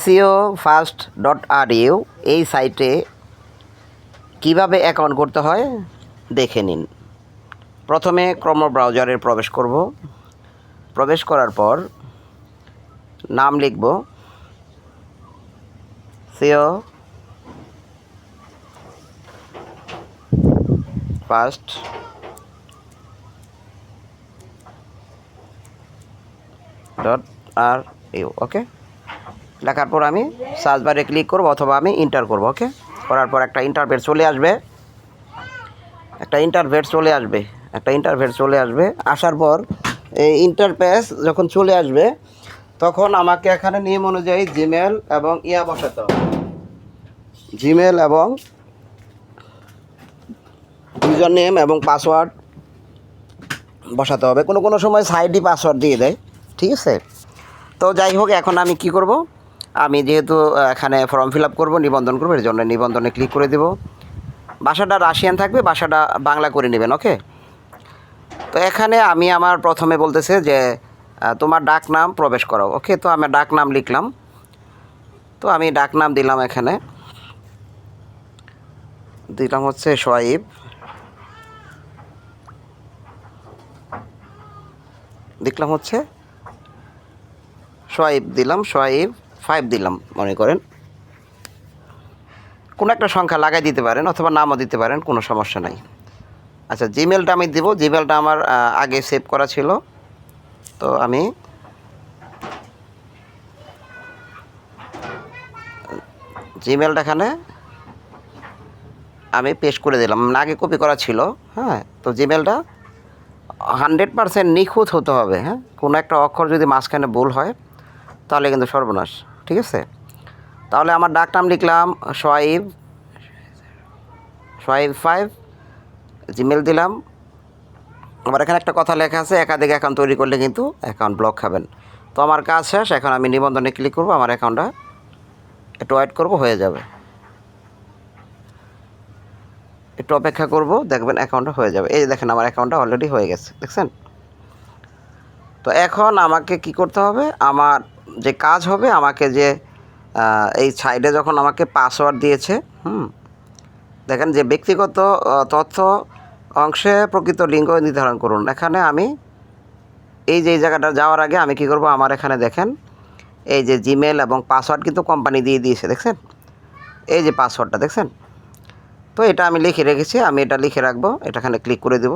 SEOfirst.ru এই সাইটে কিভাবে অ্যাকাউন্ট করতে হয় দেখে নিন। প্রথমে ক্রোম ব্রাউজারে প্রবেশ করব। প্রবেশ করার পর নাম লিখব SEO ফার্স্ট .ru ওকে। লেখার পর আমি সার্চ বারে ক্লিক করব অথবা আমি ইন্টার করব। ওকে, করার পর একটা ইন্টারফেস চলে আসবে। আসার পর এই ইন্টারফেস যখন চলে আসবে তখন আমাকে এখানে নিয়ম অনুযায়ী জিমেল এবং বসাতে হবে। জিমেল এবং ইউজার নেম এবং পাসওয়ার্ড বসাতে হবে। কোনো সময় সাইডই পাসওয়ার্ড দিয়ে দেয়, ঠিক আছে। তো যাই হোক, এখন আমি কি করব, আমি যেহেতু এখানে ফর্ম ফিল আপ করবো, নিবন্ধন করবো, এর জন্য নিবন্ধনে ক্লিক করে দেব। ভাষাটা রাশিয়ান থাকবে, ভাষাটা বাংলা করে নেবেন। ওকে, তো এখানে আমি আমার প্রথমে বলতেছে যে তোমার ডাক নাম প্রবেশ করো। ওকে, তো আমি ডাক নাম লিখলাম। তো আমি ডাক নাম দিলাম, এখানে দিলাম হচ্ছে সোয়াইব। দেখলাম হচ্ছে সোয়াইব দিলাম, সোয়াইব 5 দিলাম মনে করেন। কোনো একটা সংখ্যা লাগাই দিতে পারেন অথবা নামও দিতে পারেন, কোনো সমস্যা নাই। আচ্ছা, জিমেলটা আমি দিব। জিমেলটা আমার আগে সেভ করা ছিল, তো আমি জিমেলটা এখানে আমি পেস্ট করে দিলাম, আগে কপি করা ছিল। হ্যাঁ, তো জিমেলটা 100% নিখুঁত হতে হবে। হ্যাঁ, কোনো একটা অক্ষর যদি মাঝখানে ভুল হয় তাহলে কিন্তু সর্বনাশ, ঠিক আছে। তাহলে আমার ডাক নাম লিখলাম সোয়াইব 5, জিমেল দিলাম। আমার এখানে একটা কথা লেখা আছে, একাধিক অ্যাকাউন্ট তৈরি করলে কিন্তু অ্যাকাউন্ট ব্লক খাবেন। তো আমার কাজ শেষ, এখন আমি নিবন্ধনে ক্লিক করব। আমার অ্যাকাউন্টটা একটু ওয়েট করব, হয়ে যাবে। একটু অপেক্ষা করব, দেখবেন অ্যাকাউন্টটা হয়ে যাবে। এই দেখেন, আমার অ্যাকাউন্টটা অলরেডি হয়ে গেছে, দেখছেন। তো এখন আমাকে কি করতে হবে, আমার যে কাজ হবে, আমাকে যে এই সাইডে যখন আমাকে পাসওয়ার্ড দিয়েছে, দেখেন যে ব্যক্তিগত তথ্য অংশে প্রকৃত লিঙ্গ নির্ধারণ করুন। এখানে আমি এই জায়গাটা যাওয়ার আগে আমি কি করব, আমার এখানে দেখেন এই যে জিমেল এবং পাসওয়ার্ড কিন্তু কোম্পানি দিয়ে দিয়েছে, দেখছেন। এই যে পাসওয়ার্ডটা দেখছেন, তো এটা আমি লিখে রেখেছি, আমি এটা লিখে রাখবো। এটা এখানে ক্লিক করে দেব।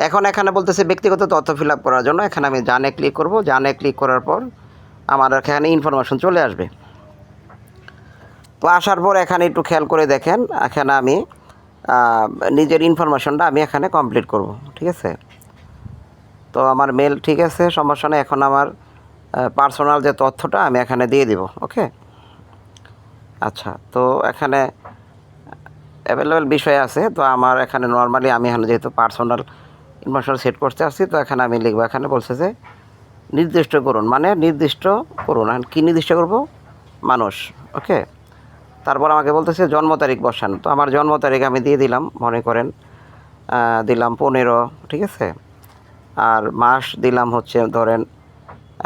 এখন এখানে বলতেছে ব্যক্তিগত তথ্য ফিল আপ করার জন্য, এখানে আমি জানে ক্লিক করব। জানে ক্লিক করার পর আমার এখানে ইনফরমেশন চলে আসবে। তো আসার পর এখানে একটু খেয়াল করে দেখেন, এখানে আমি নিজের ইনফরমেশনটা আমি এখানে কমপ্লিট করব, ঠিক আছে। তো আমার মেল ঠিক আছে, সমস্যা নেই। এখন আমার পার্সোনাল যে তথ্যটা আমি এখানে দিয়ে দিব। ওকে, আচ্ছা, তো এখানে অ্যাভেলেবেল বিষয় আছে। তো আমার এখানে নর্মালি আমি এখানে যেহেতু পার্সোনাল ইনফরমেশন সেট করতে আসছি, তো এখানে আমি লিখবো, এখানে বলছে যে নির্দিষ্ট করুন, মানে নির্দিষ্ট করুন। এখন কী নির্দিষ্ট করব, মানুষ। ওকে, তারপর আমাকে বলতেছে জন্ম তারিখ বসান। তো আমার জন্ম তারিখ আমি দিয়ে দিলাম, মনে করেন দিলাম 15, ঠিক আছে। আর মাস দিলাম হচ্ছে ধরেন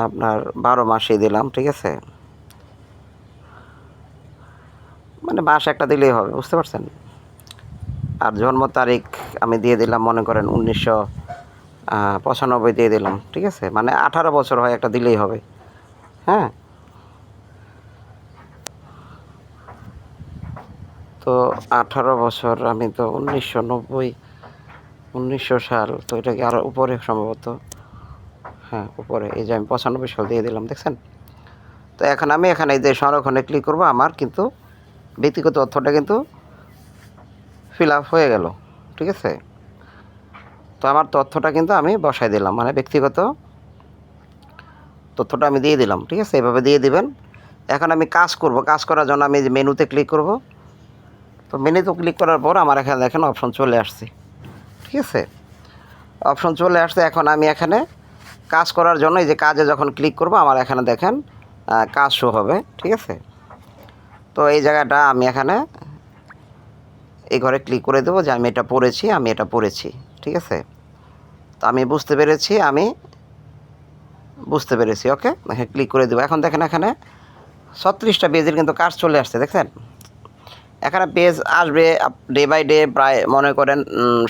আপনার 12 মাসেই দিলাম, ঠিক আছে। মানে মাস একটা দিলেই হবে, বুঝতে পারছেন। আর জন্ম তারিখ আমি দিয়ে দিলাম, মনে করেন 1995 দিয়ে দিলাম, ঠিক আছে। মানে 18 বছর হয় একটা দিলেই হবে। হ্যাঁ, তো 18 বছর, আমি তো 1990 সাল, তো এটা কি আরও উপরে সম্ভবত। হ্যাঁ, উপরে। এই যে আমি 95 সাল দিয়ে দিলাম, দেখছেন। তো এখন আমি এখানে এই যে সংরক্ষণে ক্লিক করব, আমার কিন্তু ব্যক্তিগত তথ্যটা কিন্তু ফিল আপ হয়ে গেল, ঠিক আছে। তো আমার তথ্যটা কিন্তু আমি বসাই দিলাম, মানে ব্যক্তিগত তথ্যটা আমি দিয়ে দিলাম, ঠিক আছে। এভাবে দিয়ে দিবেন। এখন আমি কাজ করব। কাজ করার জন্য আমি যে মেনুতে ক্লিক করব। তো মেনুতে ক্লিক করার পর আমার এখানে দেখেন অপশন চলে আসছে, ঠিক আছে। অপশন চলে আসছে। এখন আমি এখানে কাজ করার জন্য এই যে কাজে যখন ক্লিক করব, আমার এখানে দেখেন কাজ শো হবে, ঠিক আছে। তো এই জায়গাটা আমি এখানে এই ঘরে ক্লিক করে দেবো যে আমি এটা পড়েছি, ঠিক আছে। তো আমি বুঝতে পেরেছি। ওকে, ক্লিক করে দেবো। এখন দেখেন এখানে 36টা পেজের কিন্তু কাজ চলে আসছে, দেখছেন? এখানে পেজ আসবে ডে বাই ডে, প্রায় মনে করেন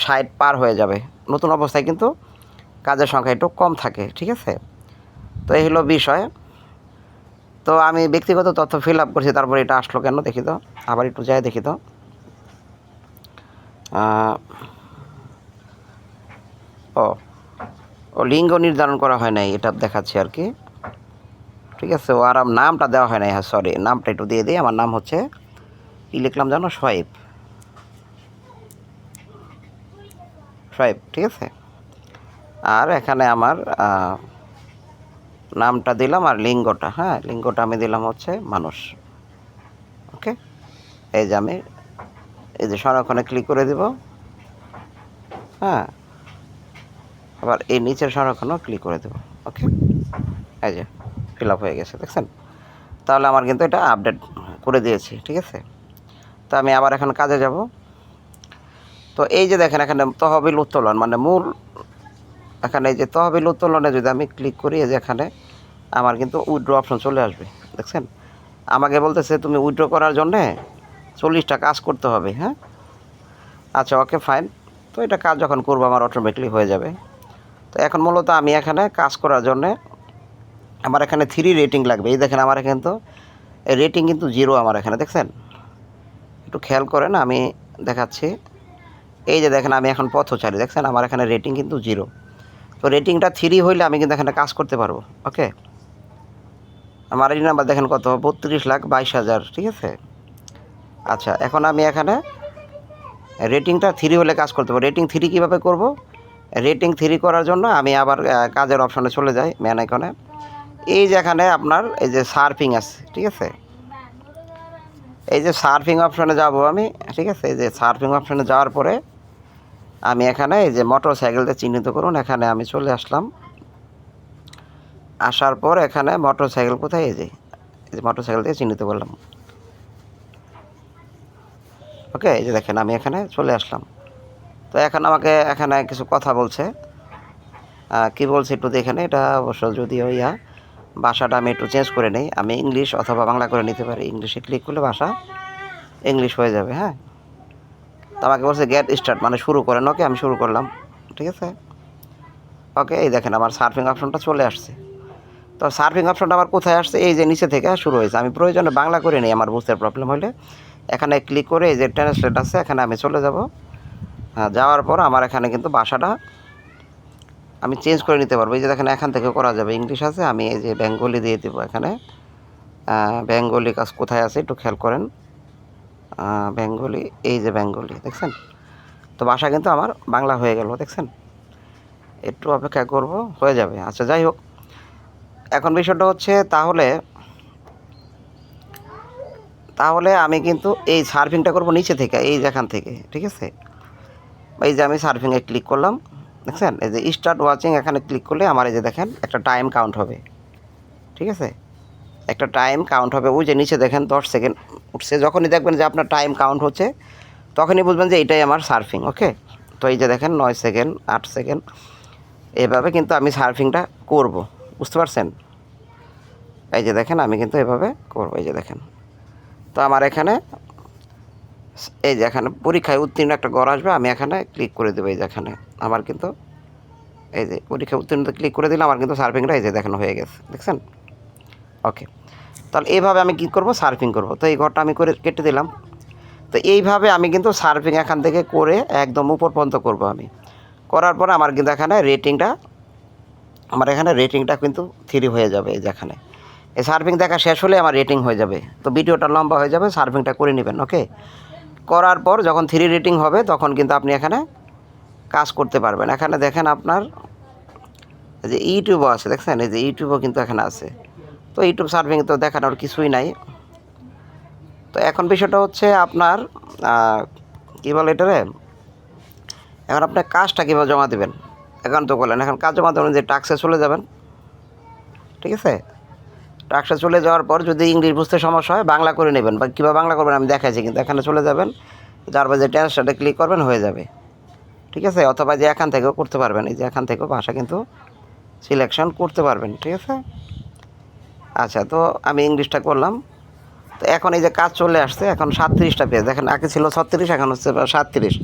60 পার হয়ে যাবে। নতুন অবস্থায় কিন্তু কাজের সংখ্যা একটু কম থাকে, ঠিক আছে? তো এই হলো বিষয়। তো আমি ব্যক্তিগত তথ্য ফিল আপ করছি, তারপরে এটা আসলো কেন দেখি তো, আবার একটু যাই দেখি তো। ও ও লিঙ্গ নির্ধারণ করা হয় নাই, এটা দেখাচ্ছি আর কি, ঠিক আছে? ও আর নামটা দেওয়া হয় নাই, হ্যাঁ সরি, নামটা একটু দিয়ে দিই। আমার নাম হচ্ছে, কী লিখলাম জানো, সোয়েব, ঠিক আছে? আর এখানে আমার নামটা দিলাম, আর লিঙ্গটা, হ্যাঁ লিঙ্গটা আমি দিলাম হচ্ছে মানুষ। ওকে, এই যে আমি এই যে সংরক্ষণে ক্লিক করে দিব, হ্যাঁ, আবার এই নিচের সংরক্ষণও ক্লিক করে দেবো। ওকে, এই যে ফিল আপ হয়ে গেছে, দেখছেন? তাহলে আমার কিন্তু এটা আপডেট করে দিয়েছি, ঠিক আছে? তো আমি আবার এখন কাজে যাব। তো এই যে দেখেন এখানে তহবিল উত্তোলন, মানে মূল, এখানে এই যে তহবিল উত্তোলনে যদি আমি ক্লিক করি, এই যে এখানে আমার কিন্তু উইথড্র অপশন চলে আসবে, দেখছেন? আমাকে বলতেছে তুমি উইথড্র করার জন্যে 40টা কাজ করতে হবে, হ্যাঁ? আচ্ছা, ওকে ফাইন। তো এটা কাজ যখন করবো আমার অটোমেটিকলি হয়ে যাবে। তো এখন মূলত আমি এখানে কাজ করার জন্যে আমার এখানে 3 রেটিং লাগবে। এই দেখেন আমার এখানে তো রেটিং কিন্তু 0 আমার এখানে, দেখছেন? একটু খেয়াল করেন, আমি দেখাচ্ছি। এই যে দেখেন আমি এখন পথচারী, দেখছেন? আমার এখানে রেটিং কিন্তু 0। তো রেটিংটা 3 হইলে আমি কিন্তু এখানে কাজ করতে পারবো। ওকে, আমার এই নাম্বার দেখেন কত, 32,22,000, ঠিক আছে? আচ্ছা, এখন আমি এখানে রেটিংটা 3 হলে কাজ করতে পারবো। রেটিং 3 কীভাবে করব? রেটিং 3 করার জন্য আমি আবার কাজের অপশনে চলে যাই, ম্যান আইকনে। এই যে এখানে আপনার এই যে সার্ফিং আছে, ঠিক আছে? এই যে সার্ফিং অপশনে যাব আমি, ঠিক আছে? এই যে সার্ফিং অপশনে যাওয়ার পরে আমি এখানে এই যে মোটর সাইকেলটা চিহ্নিত করুন, এখানে আমি চলে আসলাম। আসার পর এখানে মোটর সাইকেল কোথায়, এই যে মোটর সাইকেল দিয়ে চিহ্নিত করলাম। ওকে, এই যে দেখেন আমি এখানে চলে আসলাম। তো এখন আমাকে এখানে কিছু কথা বলছে, কি বলছে একটু দেখে নেই। এটা অবশ্য যদিও ভাষাটা আমি একটু চেঞ্জ করে নেই, আমি ইংলিশ অথবা বাংলা করে নিতে পারি। ইংলিশে ক্লিক করলে ভাষা ইংলিশ হয়ে যাবে, হ্যাঁ? তো আমাকে বলছে গেট স্টার্ট, মানে শুরু করেন। ওকে, আমি শুরু করলাম, ঠিক আছে? ওকে, এই দেখেন আমার সার্ফিং অপশনটা চলে আসছে। তো সার্ফিং অপশনটা আমার কোথায় আসছে? এই যে নিচে থেকে শুরু হয়েছে। আমি প্রয়োজনে বাংলা করে নিই, আমার বুঝতে প্রবলেম হলে এখানে ক্লিক করে এই যে ট্রান্সলেট আছে, এখানে আমি চলে যাব। যাওয়ার পর আমার এখানে কিন্তু ভাষাটা আমি চেঞ্জ করে নিতে পারবো। এই যে দেখেন এখান থেকে করা যাবে, ইংলিশ আছে, আমি এই যে বেঙ্গলি দিয়ে দেবো এখানে। বেঙ্গলি কাজ কোথায় আছে একটু খেয়াল করেন, বেঙ্গলি, এই যে বেঙ্গলি, দেখছেন? তো ভাষা কিন্তু আমার বাংলা হয়ে গেল, দেখছেন? একটু অপেক্ষা করব, হয়ে যাবে। আচ্ছা, যাই হোক, এখন বিষয়টা হচ্ছে তাহলে আমি কিন্তু এই সার্ফিংটা করব নিচে থেকে, এই যেখান থেকে, ঠিক আছে? এই যে আমি সার্ফিংয়ে ক্লিক করলাম, দেখছেন? এই যে স্টার্ট ওয়াচিং, এখানে ক্লিক করলে আমার এই যে দেখেন একটা টাইম কাউন্ট হবে, ঠিক আছে? একটা টাইম কাউন্ট হবে, ওই যে নিচে দেখেন 10 সেকেন্ড উঠছে। যখনই দেখবেন যে আপনার টাইম কাউন্ট হচ্ছে, তখনই বুঝবেন যে এটাই আমার সার্ফিং। ওকে, তো এই যে দেখেন 9 সেকেন্ড, 8 সেকেন্ড, এভাবে কিন্তু আমি সার্ফিংটা করব, বুঝতে পারছেন? এই যে দেখেন আমি কিন্তু এভাবে করব, এই যে দেখেন। তো আমার এখানে এই যে এখানে পরীক্ষায় উত্তীর্ণ একটা ঘর আসবে, আমি এখানে ক্লিক করে দেবো। এই যে এখানে আমার কিন্তু এই যে পরীক্ষায় উত্তীর্ণ ক্লিক করে দিলে আমার কিন্তু সার্ফিংটা এই যে দেখানো হয়ে গেছে, দেখছেন? ওকে, তাহলে এইভাবে আমি কী করব? সার্ফিং করব। তো এই ঘরটা আমি করে কেটে দিলাম। তো এইভাবে আমি কিন্তু সার্ফিং এখান থেকে করে একদম উপর পর্যন্ত করব। আমি করার পরে আমার কিন্তু এখানে রেটিংটা কিন্তু 3 হয়ে যাবে। এই যে এখানে এই সার্ফিং দেখা শেষ হলে আমার রেটিং হয়ে যাবে। তো ভিডিওটা লম্বা হয়ে যাবে, সার্ফিংটা করে নেবেন। ওকে, করার পর যখন 3 রেটিং হবে তখন কিন্তু আপনি এখানে কাজ করতে পারবেন। এখানে দেখেন আপনার এই যে ইউটিউবও আছে, দেখছেন? এই যে ইউটিউবও কিন্তু এখানে আছে। তো ইউটিউব সার্ফিং তো দেখানোর কিছুই নাই। তো এখন বিষয়টা হচ্ছে আপনার কী বলে এটারে, এখন আপনার কাজটা কীভাবে জমা দেবেন? এখন তো বললেন, এখন কাজ জমা দেবেন যে টাস্কে চলে যাবেন, ঠিক আছে? টাস্কে চলে যাওয়ার পর যদি ইংলিশ বুঝতে সমস্যা হয় বাংলা করে নেবেন, বা কীভাবে বাংলা করবেন আমি দেখাইছি, কিন্তু এখানে চলে যাবেন, তারপর যে ট্রান্সলেটে ক্লিক করবেন, হয়ে যাবে, ঠিক আছে? অথবা যে এখান থেকেও করতে পারবেন, এই যে এখান থেকেও ভাষা কিন্তু সিলেকশন করতে পারবেন, ঠিক আছে? আচ্ছা, তো আমি ইংলিশটা করলাম। তো এখন এই যে কাজ চলে আসছে, এখন 37টা পেজ, দেখেন আগে ছিল 36, এখন হচ্ছে 37।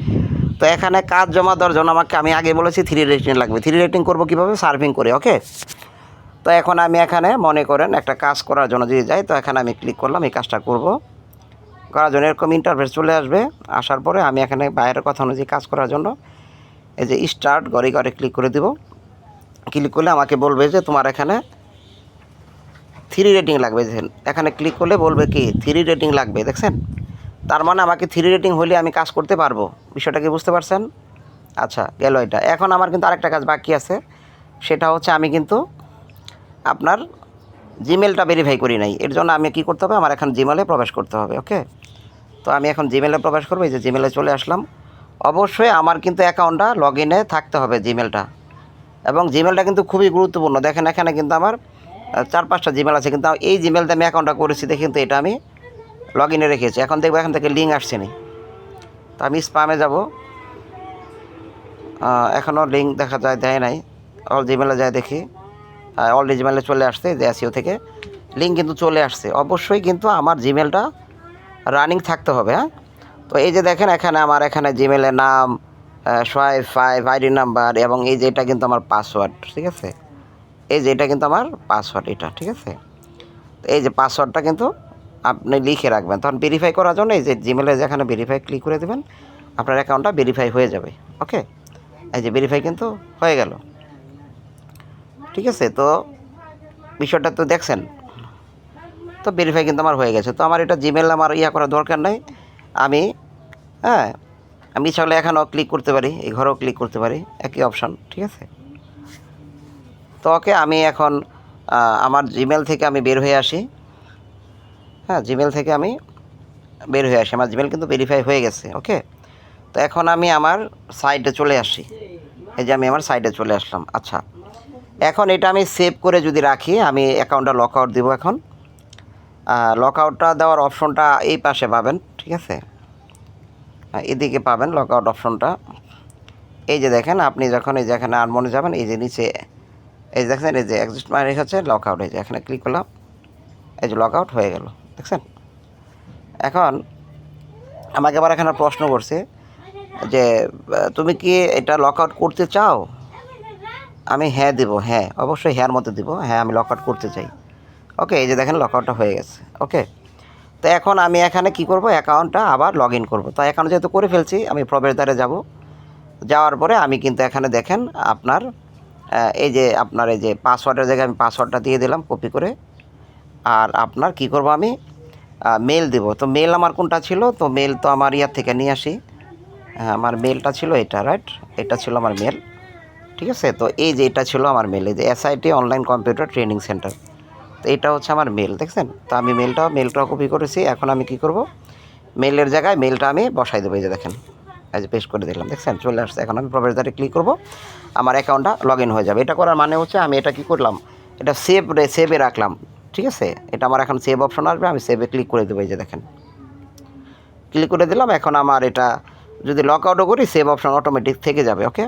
তো এখানে কাজ জমা দেওয়ার জন্য আমি আগে বলেছি 3 রেটিং লাগবে। 3 রেটিং করবো কীভাবে? সার্ভিং করে। ওকে, তো এখন আমি এখানে মনে করেন একটা কাজ করার জন্য যদি যাই, তো এখানে আমি ক্লিক করলাম, এই কাজটা করব। করার জন্য এরকম ইন্টারফেস চলে আসবে। আসার পরে আমি এখানে বাইরের কথা অনুযায়ী কাজ করার জন্য এই যে স্টার্ট ঘরে ক্লিক করে দিব। ক্লিক করলে আমাকে বলবে যে তোমার এখানে 3 রেটিং লাগবে। দেখেন এখানে ক্লিক করলে বলবে কি 3 রেটিং লাগবে, দেখছেন? তার মানে আমাকে 3 রেটিং হলে আমি কাজ করতে পারবো। বিষয়টা কি বুঝতে পারছেন? আচ্ছা, গেল এটা। এখন আমার কিন্তু আরেকটা কাজ বাকি আছে, সেটা হচ্ছে আমি কিন্তু আপনার জিমেলটা ভেরিফাই করি নাই। এর জন্য আমি কী করতে হবে? আমার এখন জিমেলে প্রবেশ করতে হবে। ওকে, তো আমি এখন জিমেলে প্রবেশ করবো। এই যে জিমেলে চলে আসলাম। অবশ্যই আমার কিন্তু অ্যাকাউন্টটা লগ ইনে থাকতে হবে, জিমেলটা। এবং জিমেলটা কিন্তু খুবই গুরুত্বপূর্ণ। দেখেন এখানে কিন্তু আমার 4-5টা জিমেল আছে, কিন্তু এই জিমেলতে আমি অ্যাকাউন্টটা করেছি দেখে কিন্তু এটা আমি লগ ইনে রেখেছি। এখন দেখবো এখান থেকে লিঙ্ক আসছে নি, তো আমি স্প্যামে যাব। এখনও লিঙ্ক দেখা যায়, দেয় নাই। অল জিমেলে যায় দেখি, অল জিমেলে চলে আসছে, যে এসইও থেকে লিঙ্ক কিন্তু চলে আসছে। অবশ্যই কিন্তু আমার জিমেলটা রানিং থাকতে হবে। হ্যাঁ, তো এই যে দেখেন এখানে আমার এখানে জিমেলের নাম, সোয়াইপ 5, আইডি নাম্বার, এবং এই যে এটা কিন্তু আমার পাসওয়ার্ড। ঠিক আছে, এই যে এটা কিন্তু আমার পাসওয়ার্ড, এটা ঠিক আছে। তো এই যে পাসওয়ার্ডটা কিন্তু আপনি লিখে রাখবেন, তখন ভেরিফাই করার জন্য এই যে জিমেলে যেখানে ভেরিফাই ক্লিক করে দেবেন, আপনার অ্যাকাউন্টটা ভেরিফাই হয়ে যাবে। ওকে, এই যে ভেরিফাই কিন্তু হয়ে গেল। ঠিক আছে, তো বিষয়টা তো দেখছেন, তো ভেরিফাই কিন্তু আমার হয়ে গেছে। তো আমার এটা জিমেল আমার করার দরকার নাই। আমি আমি ইচ্ছা হলে এখানেও ক্লিক করতে পারি, এই ঘরেও ক্লিক করতে পারি, একই অপশান। ঠিক আছে, তো ওকে, আমি এখন আমার জিমেল থেকে আমি বের হয়ে আসি। হ্যাঁ, জিমেল থেকে আমি বের হয়ে আসি, আমার জিমেল কিন্তু ভেরিফাই হয়ে গেছে। ওকে, তো এখন আমি আমার সাইটে চলে আসি। এই যে আমি আমার সাইটে চলে আসলাম। আচ্ছা, এখন এটা আমি সেভ করে যদি রাখি, আমি অ্যাকাউন্টটা লক আউট দেবো। এখন লক আউটটা দেওয়ার অপশনটা এই পাশে পাবেন। ঠিক আছে, এদিকে পাবেন লক আউট অপশনটা। এই যে দেখেন, আপনি যখন এই যে এখানে আনমনে যাবেন, এই যে নিচে এই দেখছেন, এই যে এক্সিস্ট মানে হচ্ছে লক আউট। এই যে এখানে ক্লিক করলাম, এই যে লক আউট হয়ে গেল, দেখছেন? এখন আমাকে আবার এখানে প্রশ্ন করছে যে তুমি কি এটা লক আউট করতে চাও? আমি হ্যাঁ দেব, হ্যাঁ অবশ্যই হ্যাঁর মধ্যে দিব, হ্যাঁ আমি লক আউট করতে চাই। ওকে, এই যে দেখেন লক আউটটা হয়ে গেছে। ওকে, তো এখন আমি এখানে কি করব? অ্যাকাউন্টটা আবার লগ ইন করবো। তো অ্যাকাউন্ট যেহেতু করে ফেলছি, আমি প্রবেশদ্বারে যাব। যাওয়ার পরে আমি কিন্তু এখানে দেখেন আপনার এই যে আপনার এই যে পাসওয়ার্ডের জায়গায় আমি পাসওয়ার্ডটা দিয়ে দিলাম কপি করে। আর আপনার কি করব? আমি মেল দেব। তো মেল আমার কোনটা ছিল? তো মেল তো আমার ইয়ার থেকে নিয়ে আসি। আমার মেলটা ছিল এটা, রাইট? এটা ছিল আমার মেল। ঠিক আছে, তো এই যে এটা ছিল আমার মেল, এই যে SIT online computer training centre. তো এটা হচ্ছে আমার মেল, দেখছেন? তো আমি মেলটাও কপি করেছি। এখন আমি কি করব? মেলের জায়গায় মেলটা আমি বসাই দেবো। এই যে দেখেন, এই যে পেস্ট করে দিলাম, দেখছেন চলে আসছে। এখন আমি প্রবেশদ্বারে ক্লিক করব, আমার অ্যাকাউন্টটা লগ ইন হয়ে যাবে। এটা করার মানে হচ্ছে আমি এটা কি করলাম? এটা সেভে রাখলাম। ঠিক আছে, এটা আমার এখন সেভ অপশন আসবে, আমি সেভে ক্লিক করে দেবো। এই যে দেখেন, ক্লিক করে দিলাম। এখন আমার এটা যদি লক আউটও করি, সেভ অপশন অটোমেটিক থেকে যাবে। ওকে,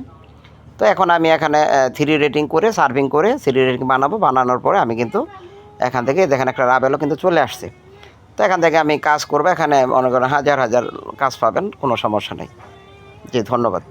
তো এখন আমি এখানে 3 রেটিং করে সার্ভিং করে 3 রেটিং বানাবো। বানানোর পরে আমি কিন্তু এখান থেকে দেখেন একটা রাবেলও কিন্তু চলে আসছে। তো এখান থেকে আমি কাজ করবো। এখানে মনে করেন হাজার হাজার কাজ পাবেন, কোনো সমস্যা নেই। জি, ধন্যবাদ।